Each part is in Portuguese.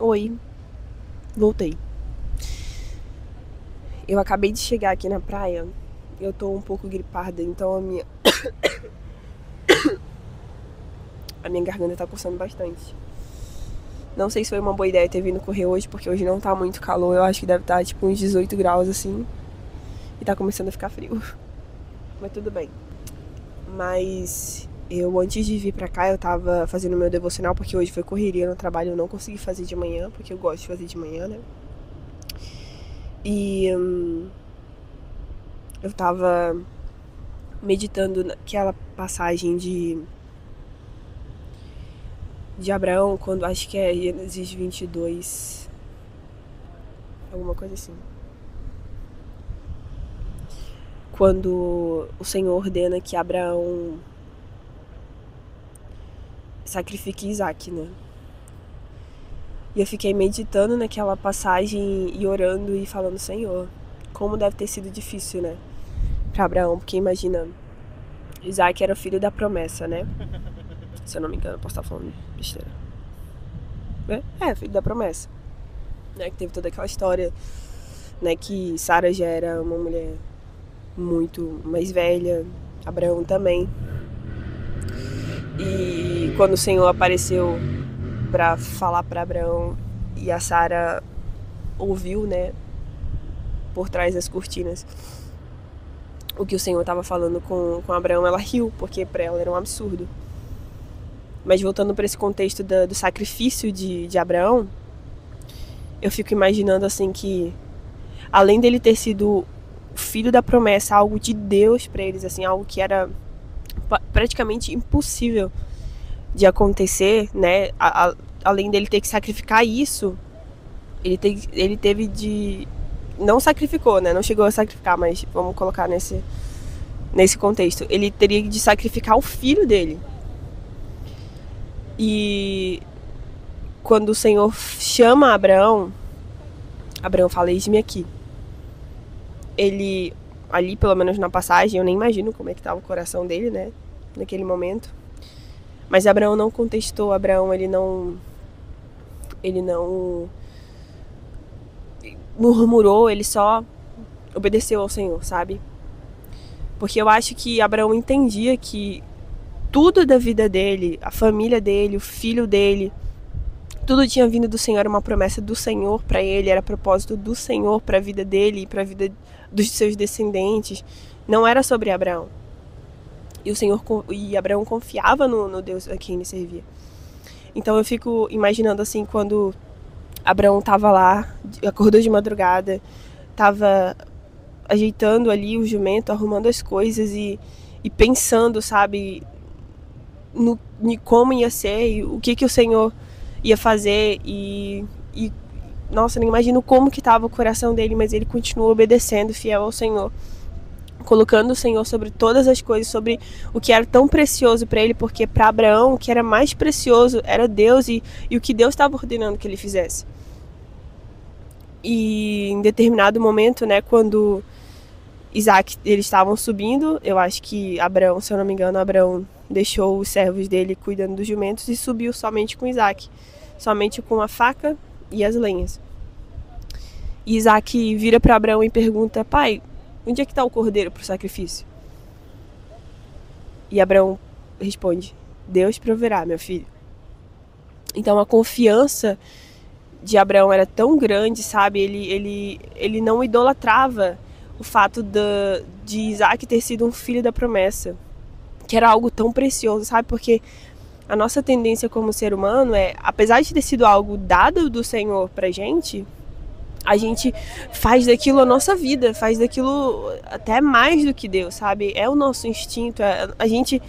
Oi, voltei. Eu acabei de chegar aqui na praia. Eu tô um pouco gripada, então a minha garganta tá coçando bastante. Não sei se foi uma boa ideia ter vindo correr hoje, porque hoje não tá muito calor. Eu acho que deve estar tipo uns 18 graus assim. E tá começando a ficar frio. Mas tudo bem. Mas eu, antes de vir pra cá, eu tava fazendo meu devocional, porque hoje foi correria no trabalho. Eu não consegui fazer de manhã, porque eu gosto de fazer de manhã, né? E eu tava meditando naquela passagem de Abraão, quando acho que é Gênesis 22, alguma coisa assim. Quando o Senhor ordena que Abraão sacrifique Isaac, né? E eu fiquei meditando naquela passagem e orando e falando, Senhor, como deve ter sido difícil, né? Pra Abraão, porque imagina, Isaac era o filho da promessa, né? Se eu não me engano, posso estar falando besteira. Filho da promessa. Né? Que teve toda aquela história, né? Que Sara já era uma mulher muito mais velha, Abraão também. E quando o Senhor apareceu pra falar pra Abraão e a Sara ouviu, né? Por trás das cortinas, o que o Senhor estava falando com Abraão, ela riu, porque pra ela era um absurdo. Mas voltando para esse contexto do sacrifício de Abraão, eu fico imaginando assim que, além dele ter sido o filho da promessa, algo de Deus para eles, assim, algo que era praticamente impossível de acontecer, né? Além dele ter que sacrificar isso, ele teve de... Não sacrificou, né? Não chegou a sacrificar, mas vamos colocar nesse contexto. Ele teria de sacrificar o filho dele. E quando o Senhor chama Abraão fala, eis-me aqui. Ele, ali pelo menos na passagem, eu nem imagino como é que estava o coração dele, né? Naquele momento. Mas Abraão não contestou, Abraão ele não murmurou, ele só obedeceu ao Senhor, sabe? Porque eu acho que Abraão entendia que tudo da vida dele, a família dele, o filho dele, tudo tinha vindo do Senhor, uma promessa do Senhor para ele, era propósito do Senhor para a vida dele e para a vida dos seus descendentes. Não era sobre Abraão. E Abraão confiava no Deus a quem ele servia. Então eu fico imaginando assim, quando Abraão estava lá, acordou de madrugada, estava ajeitando ali o jumento, arrumando as coisas e pensando, sabe, no como ia ser e o que o Senhor ia fazer e nossa, nem imagino como que estava o coração dele, mas ele continuou obedecendo, fiel ao Senhor, colocando o Senhor sobre todas as coisas, sobre o que era tão precioso para ele, porque para Abraão o que era mais precioso era Deus e o que Deus estava ordenando que ele fizesse. E em determinado momento, né, quando Isaac, eles estavam subindo, eu acho que Abraão, se eu não me engano, Abraão deixou os servos dele cuidando dos jumentos e subiu somente com Isaac, somente com a faca e as lenhas. E Isaac vira para Abraão e pergunta, pai, onde é que está o cordeiro para o sacrifício? E Abraão responde, Deus proverá, meu filho. Então a confiança de Abraão era tão grande, sabe? Ele não idolatrava o fato de Isaac ter sido um filho da promessa, que era algo tão precioso, sabe? Porque a nossa tendência como ser humano é, apesar de ter sido algo dado do Senhor pra gente, a gente faz daquilo a nossa vida, faz daquilo até mais do que Deus, sabe? É o nosso instinto, a gente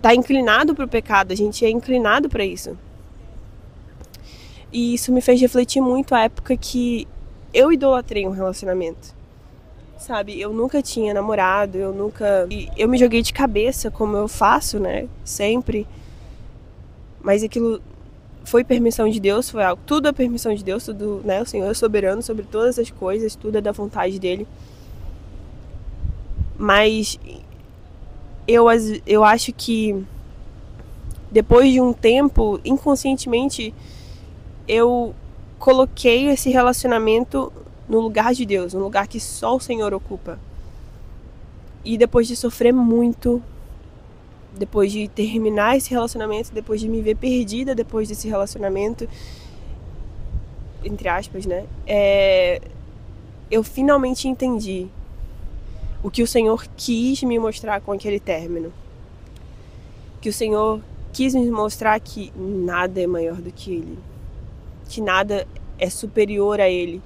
tá inclinado pro pecado, a gente é inclinado para isso. E isso me fez refletir muito a época que eu idolatrei um relacionamento. Sabe, eu nunca tinha namorado, eu me joguei de cabeça, como eu faço, né, sempre. Mas aquilo foi permissão de Deus, foi algo, tudo é permissão de Deus, tudo, né, o Senhor é soberano sobre todas as coisas, tudo é da vontade dele. Mas eu acho que depois de um tempo, inconscientemente, eu coloquei esse relacionamento no lugar de Deus, no lugar que só o Senhor ocupa. E depois de sofrer muito, depois de terminar esse relacionamento, depois de me ver perdida depois desse relacionamento, entre aspas, né? Eu finalmente entendi o que o Senhor quis me mostrar com aquele término. Que o Senhor quis me mostrar que nada é maior do que Ele. Que nada é superior a Ele.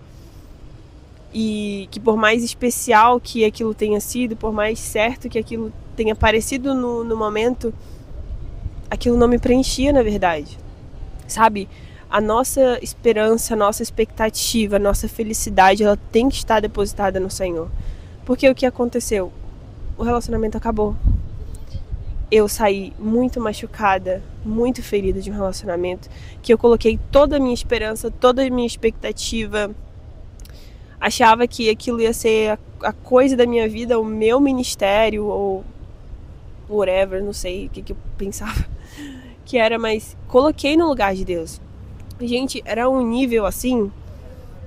E que por mais especial que aquilo tenha sido, por mais certo que aquilo tenha parecido no momento, aquilo não me preenchia, na verdade. Sabe? A nossa esperança, a nossa expectativa, a nossa felicidade, ela tem que estar depositada no Senhor. Porque o que aconteceu? O relacionamento acabou. Eu saí muito machucada, muito ferida de um relacionamento, que eu coloquei toda a minha esperança, toda a minha expectativa. Achava que aquilo ia ser a coisa da minha vida, o meu ministério, ou whatever, não sei o que eu pensava que era, mas coloquei no lugar de Deus. Gente, era um nível assim,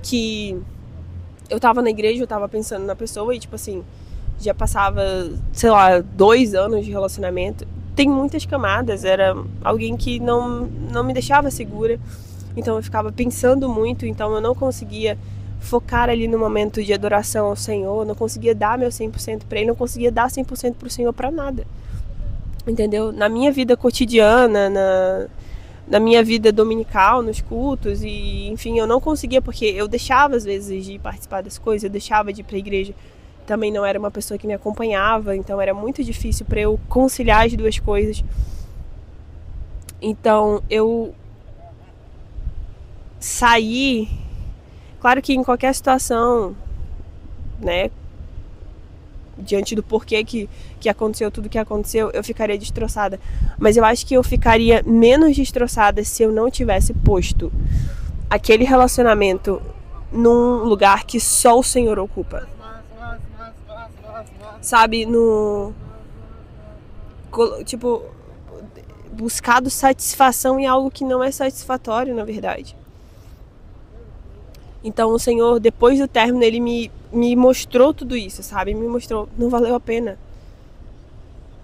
que eu tava na igreja, eu tava pensando na pessoa e tipo assim, já passava, sei lá, 2 anos de relacionamento. Tem muitas camadas, era alguém que não me deixava segura, então eu ficava pensando muito, então eu não conseguia focar ali no momento de adoração ao Senhor, não conseguia dar meu 100% para Ele, não conseguia dar 100% pro Senhor para nada, entendeu? Na minha vida cotidiana, na minha vida dominical, nos cultos, e enfim, eu não conseguia, porque eu deixava às vezes de participar das coisas, eu deixava de ir para a igreja, também não era uma pessoa que me acompanhava, então era muito difícil para eu conciliar as duas coisas. Então eu saí. Claro que em qualquer situação, né, diante do porquê que aconteceu tudo que aconteceu, eu ficaria destroçada. Mas eu acho que eu ficaria menos destroçada se eu não tivesse posto aquele relacionamento num lugar que só o Senhor ocupa. Sabe, tipo, buscado satisfação em algo que não é satisfatório, na verdade. Então o Senhor, depois do término, Ele me mostrou tudo isso, sabe? Me mostrou, não valeu a pena.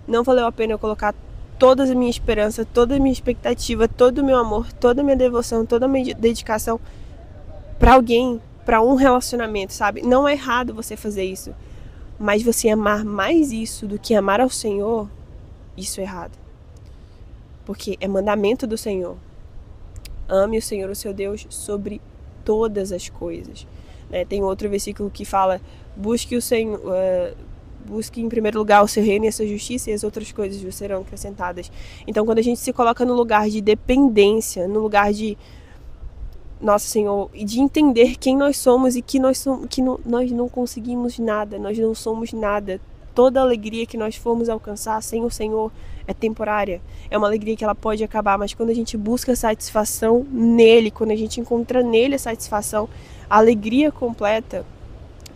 Não valeu a pena eu colocar toda a minha esperança, toda a minha expectativa, todo o meu amor, toda a minha devoção, toda a minha dedicação para alguém, para um relacionamento, sabe? Não é errado você fazer isso, mas você amar mais isso do que amar ao Senhor, isso é errado. Porque é mandamento do Senhor. Ame o Senhor, o seu Deus, sobre todas as coisas, né? Tem outro versículo que fala: busque o Senhor, busque em primeiro lugar o seu reino e a sua justiça, e as outras coisas vos serão acrescentadas. Então, quando a gente se coloca no lugar de dependência, no lugar de nosso Senhor, e de entender quem nós somos e que nós não conseguimos nada, nós não somos nada. Toda alegria que nós formos alcançar sem o Senhor é temporária. É uma alegria que ela pode acabar, mas quando a gente busca satisfação nele, quando a gente encontra nele a satisfação, a alegria completa,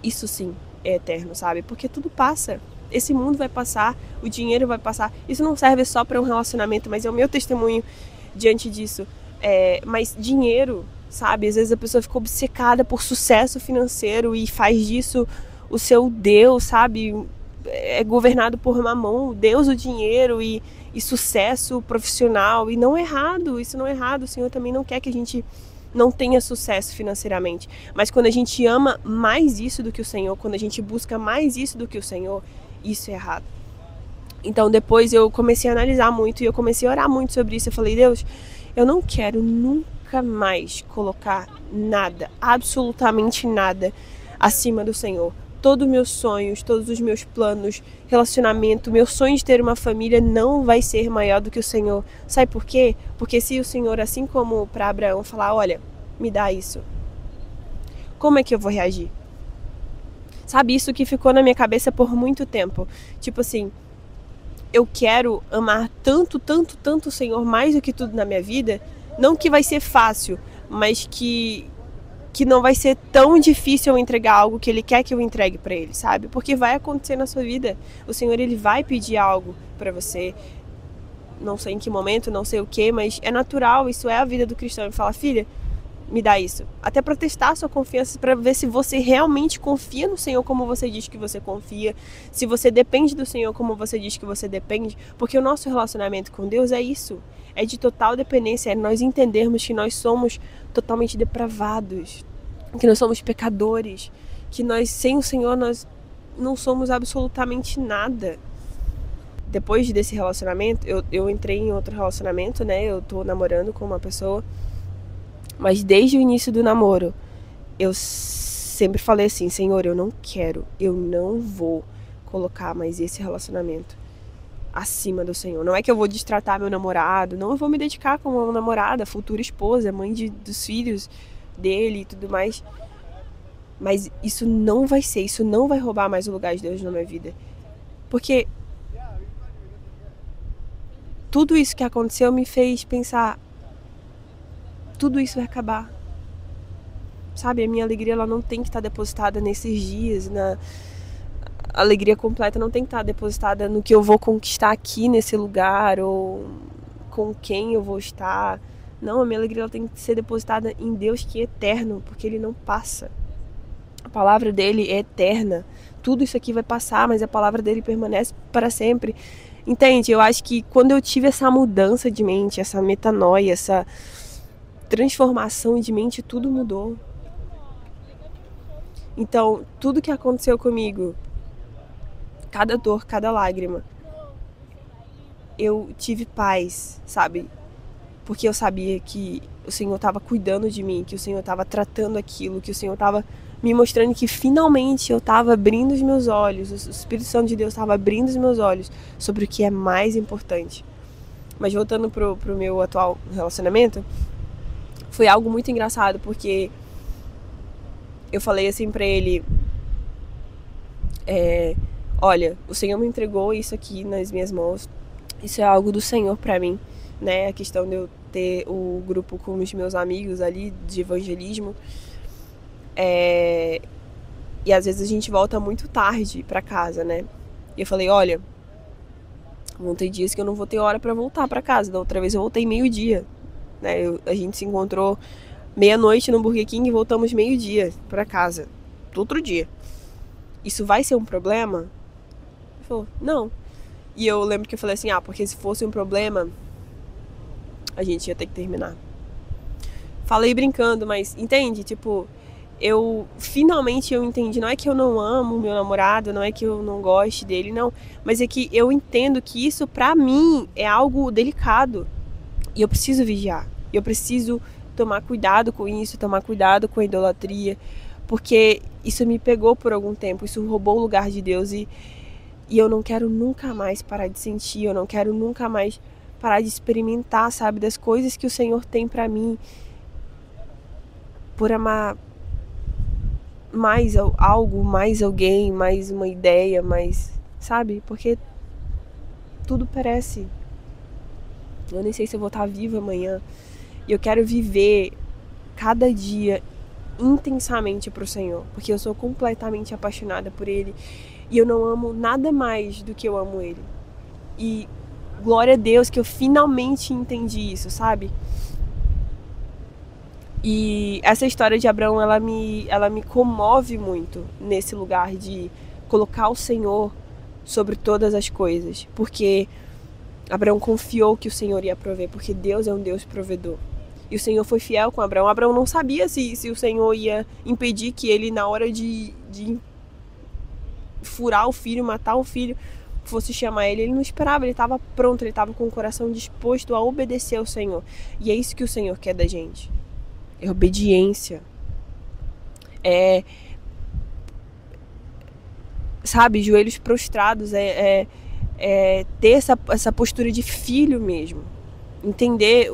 isso sim é eterno, sabe? Porque tudo passa. Esse mundo vai passar, o dinheiro vai passar. Isso não serve só para um relacionamento, mas é o meu testemunho diante disso. Mas dinheiro, sabe? Às vezes a pessoa fica obcecada por sucesso financeiro e faz disso o seu Deus, sabe? É governado por mamão, Deus, o dinheiro e sucesso profissional, e não é errado, isso não é errado. O Senhor também não quer que a gente não tenha sucesso financeiramente, mas quando a gente ama mais isso do que o Senhor, quando a gente busca mais isso do que o Senhor, isso é errado. Então depois eu comecei a analisar muito e eu comecei a orar muito sobre isso. Eu falei: Deus, eu não quero nunca mais colocar nada, absolutamente nada, acima do Senhor. Todos os meus sonhos, todos os meus planos, relacionamento, meu sonho de ter uma família não vai ser maior do que o Senhor. Sabe por quê? Porque se o Senhor, assim como para Abraão, falar: olha, me dá isso, como é que eu vou reagir? Sabe, isso que ficou na minha cabeça por muito tempo. Tipo assim, eu quero amar tanto, tanto, tanto o Senhor, mais do que tudo na minha vida. Não que vai ser fácil, mas que não vai ser tão difícil eu entregar algo que Ele quer que eu entregue para Ele, sabe? Porque vai acontecer na sua vida. O Senhor, Ele vai pedir algo para você. Não sei em que momento, não sei o que, mas é natural, isso é a vida do cristão. Ele fala: filha, me dá isso. Até para testar a sua confiança, para ver se você realmente confia no Senhor como você diz que você confia, se você depende do Senhor como você diz que você depende, porque o nosso relacionamento com Deus é isso, é de total dependência, é nós entendermos que nós somos totalmente depravados, que nós somos pecadores, que nós, sem o Senhor, nós não somos absolutamente nada. Depois desse relacionamento, eu entrei em outro relacionamento, né? Eu tô namorando com uma pessoa, mas desde o início do namoro, eu sempre falei assim, Senhor, eu não vou colocar mais esse relacionamento acima do Senhor. Não é que eu vou destratar meu namorado, não, eu vou me dedicar como uma namorada, futura esposa, mãe dos filhos dele e tudo mais. Mas isso não vai ser, isso não vai roubar mais o lugar de Deus na minha vida. Porque tudo isso que aconteceu me fez pensar, tudo isso vai acabar. Sabe, a minha alegria ela não tem que estar depositada nesses dias, a alegria completa não tem que estar depositada no que eu vou conquistar aqui nesse lugar ou com quem eu vou estar. Não, a minha alegria ela tem que ser depositada em Deus que é eterno, porque Ele não passa. A palavra dele é eterna. Tudo isso aqui vai passar, mas a palavra dele permanece para sempre. Entende? Eu acho que quando eu tive essa mudança de mente, essa metanoia, essa transformação de mente, tudo mudou. Então, tudo que aconteceu comigo, cada dor, cada lágrima, eu tive paz, sabe? Porque eu sabia que o Senhor estava cuidando de mim, que o Senhor estava tratando aquilo, que o Senhor estava me mostrando que finalmente eu estava abrindo os meus olhos, o Espírito Santo de Deus estava abrindo os meus olhos sobre o que é mais importante. Mas voltando pro meu atual relacionamento, foi algo muito engraçado, porque eu falei assim pra ele, olha, o Senhor me entregou isso aqui nas minhas mãos, isso é algo do Senhor pra mim, né? A questão de eu ter o grupo com os meus amigos ali de evangelismo, e às vezes a gente volta muito tarde pra casa, né? E eu falei, olha, vão ter dias que eu não vou ter hora pra voltar pra casa, da outra vez eu voltei meio-dia, né? A gente se encontrou meia-noite no Burger King e voltamos meio-dia pra casa, outro dia. Isso vai ser um problema? Ele falou, não. E eu lembro que eu falei assim, porque se fosse um problema, a gente ia ter que terminar. Falei brincando, mas entende? Tipo, finalmente eu entendi, não é que eu não amo meu namorado, não é que eu não goste dele, não, mas é que eu entendo que isso pra mim é algo delicado e eu preciso vigiar, eu preciso tomar cuidado com isso, tomar cuidado com a idolatria, porque isso me pegou por algum tempo, isso roubou o lugar de Deus e eu não quero nunca mais parar de sentir, eu não quero nunca mais parar de experimentar, sabe, das coisas que o Senhor tem pra mim, por amar mais algo, mais alguém, mais uma ideia, mais, sabe, porque tudo perece. Eu nem sei se eu vou estar viva amanhã. E eu quero viver cada dia intensamente pro Senhor, porque eu sou completamente apaixonada por Ele e eu não amo nada mais do que eu amo Ele. E glória a Deus que eu finalmente entendi isso, sabe? E essa história de Abraão, ela me comove muito nesse lugar de colocar o Senhor sobre todas as coisas, porque Abraão confiou que o Senhor ia prover, porque Deus é um Deus provedor. E o Senhor foi fiel com Abraão. Abraão não sabia se o Senhor ia impedir que ele, na hora de furar o filho, matar o filho, fosse chamar ele. Ele não esperava, ele estava pronto, ele estava com o coração disposto a obedecer ao Senhor. E é isso que o Senhor quer da gente. É obediência. Sabe, joelhos prostrados, ter essa postura de filho mesmo. Entender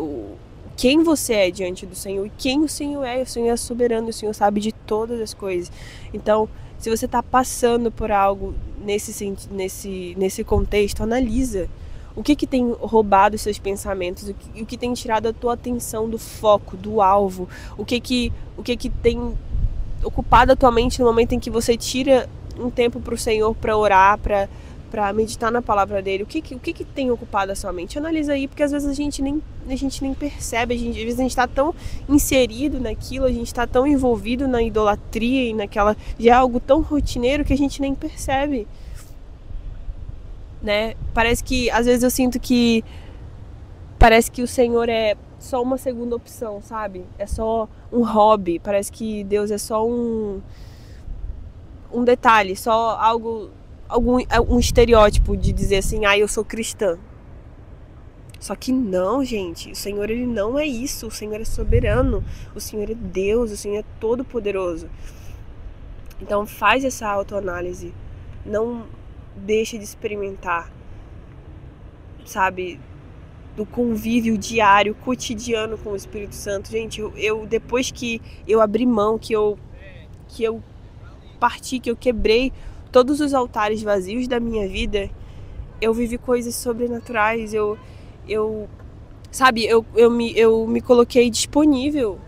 quem você é diante do Senhor e quem o Senhor é soberano, o Senhor sabe de todas as coisas. Então, se você está passando por algo nesse contexto, analisa o que tem roubado os seus pensamentos, o que tem tirado a tua atenção do foco, do alvo, o que tem ocupado a tua mente no momento em que você tira um tempo para o Senhor, para orar, para meditar na palavra dele, o que tem ocupado a sua mente? Analisa aí, porque às vezes a gente nem percebe, às vezes a gente está tão inserido naquilo, a gente está tão envolvido na idolatria e naquela, já é algo tão rotineiro que a gente nem percebe, né? Parece que, às vezes eu sinto que parece que o Senhor é só uma segunda opção, sabe? É só um hobby, parece que Deus é só um detalhe, só um estereótipo de dizer assim, eu sou cristã. Só que não, gente, o Senhor, ele não é isso, o Senhor é soberano, o Senhor é Deus, o Senhor é todo poderoso. Então faz essa autoanálise, não deixa de experimentar, sabe, do convívio diário, cotidiano com o Espírito Santo. Gente, eu depois que eu abri mão, que eu parti, que eu quebrei todos os altares vazios da minha vida, eu vivi coisas sobrenaturais, eu me coloquei disponível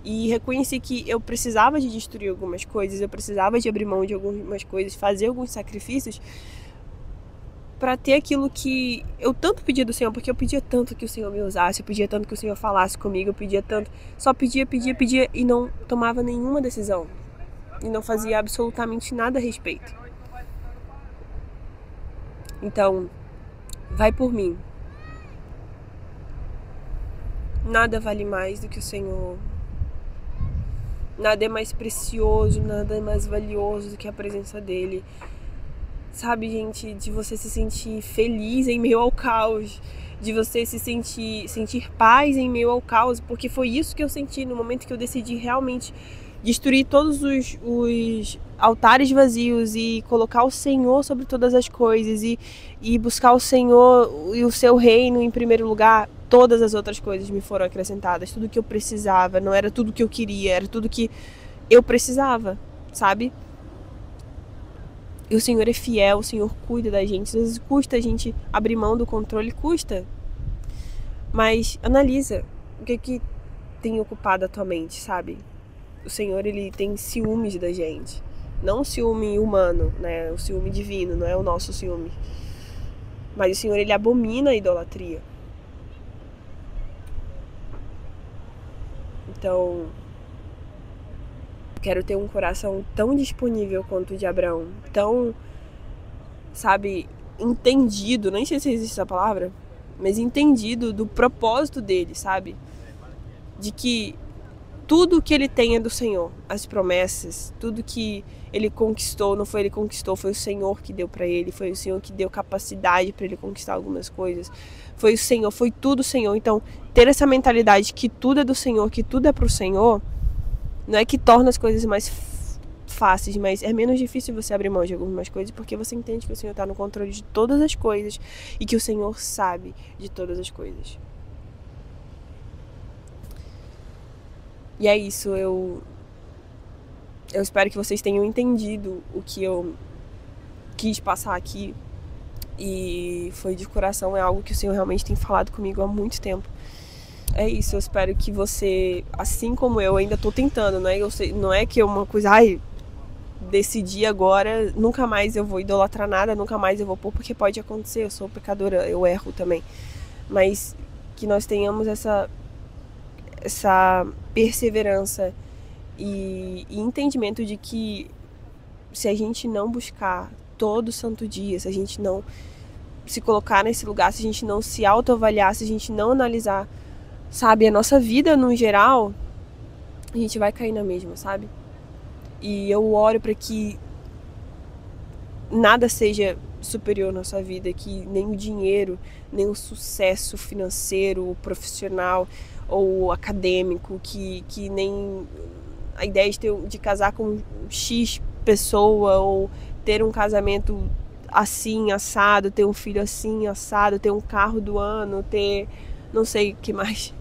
e reconheci que eu precisava de destruir algumas coisas, eu precisava de abrir mão de algumas coisas, fazer alguns sacrifícios para ter aquilo que eu tanto pedia do Senhor, porque eu pedia tanto que o Senhor me usasse, eu pedia tanto que o Senhor falasse comigo, eu pedia tanto, só pedia e não tomava nenhuma decisão e não fazia absolutamente nada a respeito. Então, vai por mim. Nada vale mais do que o Senhor. Nada é mais precioso, nada é mais valioso do que a presença dele. Sabe, gente, de você se sentir feliz em meio ao caos, de você se sentir paz em meio ao caos, porque foi isso que eu senti no momento que eu decidi realmente destruir todos os altares vazios e colocar o Senhor sobre todas as coisas e buscar o Senhor e o seu reino em primeiro lugar. Todas as outras coisas me foram acrescentadas, tudo que eu precisava, não era tudo que eu queria, era tudo que eu precisava, sabe? E o Senhor é fiel, o Senhor cuida da gente. Às vezes custa a gente abrir mão do controle, custa. Mas analisa o que tem ocupado a tua mente, sabe? O Senhor, ele tem ciúmes da gente. Não o ciúme humano, né? O ciúme divino, não é o nosso ciúme. Mas o Senhor, ele abomina a idolatria. Então, quero ter um coração tão disponível quanto o de Abraão, tão, sabe, entendido, nem sei se existe essa palavra, mas entendido do propósito dele, sabe? De que tudo que ele tem é do Senhor, as promessas, tudo que ele conquistou, não foi ele que conquistou, foi o Senhor que deu pra ele, foi o Senhor que deu capacidade pra ele conquistar algumas coisas, foi o Senhor, foi tudo o Senhor. Então, ter essa mentalidade que tudo é do Senhor, que tudo é pro Senhor, não é que torna as coisas mais fáceis, mas é menos difícil você abrir mão de algumas coisas, porque você entende que o Senhor está no controle de todas as coisas e que o Senhor sabe de todas as coisas. E é isso, eu espero que vocês tenham entendido o que eu quis passar aqui, e foi de coração, é algo que o Senhor realmente tem falado comigo há muito tempo. É isso, eu espero que você, assim como eu ainda tô tentando, né? Não é que é uma coisa, decidi agora, nunca mais eu vou idolatrar nada, nunca mais eu vou pôr, porque pode acontecer, eu sou pecadora, eu erro também. Mas que nós tenhamos essa perseverança e entendimento de que se a gente não buscar todo santo dia, se a gente não se colocar nesse lugar, se a gente não se autoavaliar, se a gente não analisar, sabe, a nossa vida no geral, a gente vai cair na mesma, sabe? E eu oro para que nada seja superior na sua vida, que nem o dinheiro, nem o sucesso financeiro, profissional ou acadêmico, que nem a ideia de casar com X pessoa ou ter um casamento assim, assado, ter um filho assim, assado, ter um carro do ano, ter não sei o que mais,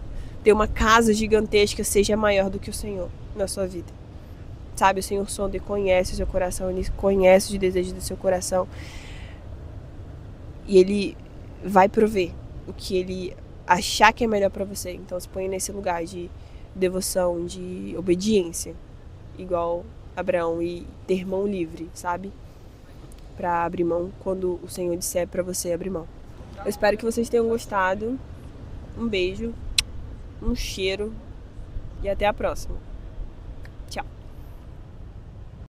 ter uma casa gigantesca seja maior do que o Senhor na sua vida. Sabe, o Senhor sonda e conhece o seu coração, Ele conhece os desejos do seu coração e Ele vai prover o que Ele achar que é melhor para você. Então se põe nesse lugar de devoção, de obediência, igual Abraão, e ter mão livre, sabe? para abrir mão quando o Senhor disser para você abrir mão. Eu espero que vocês tenham gostado. Um beijo, um cheiro e até a próxima. Tchau.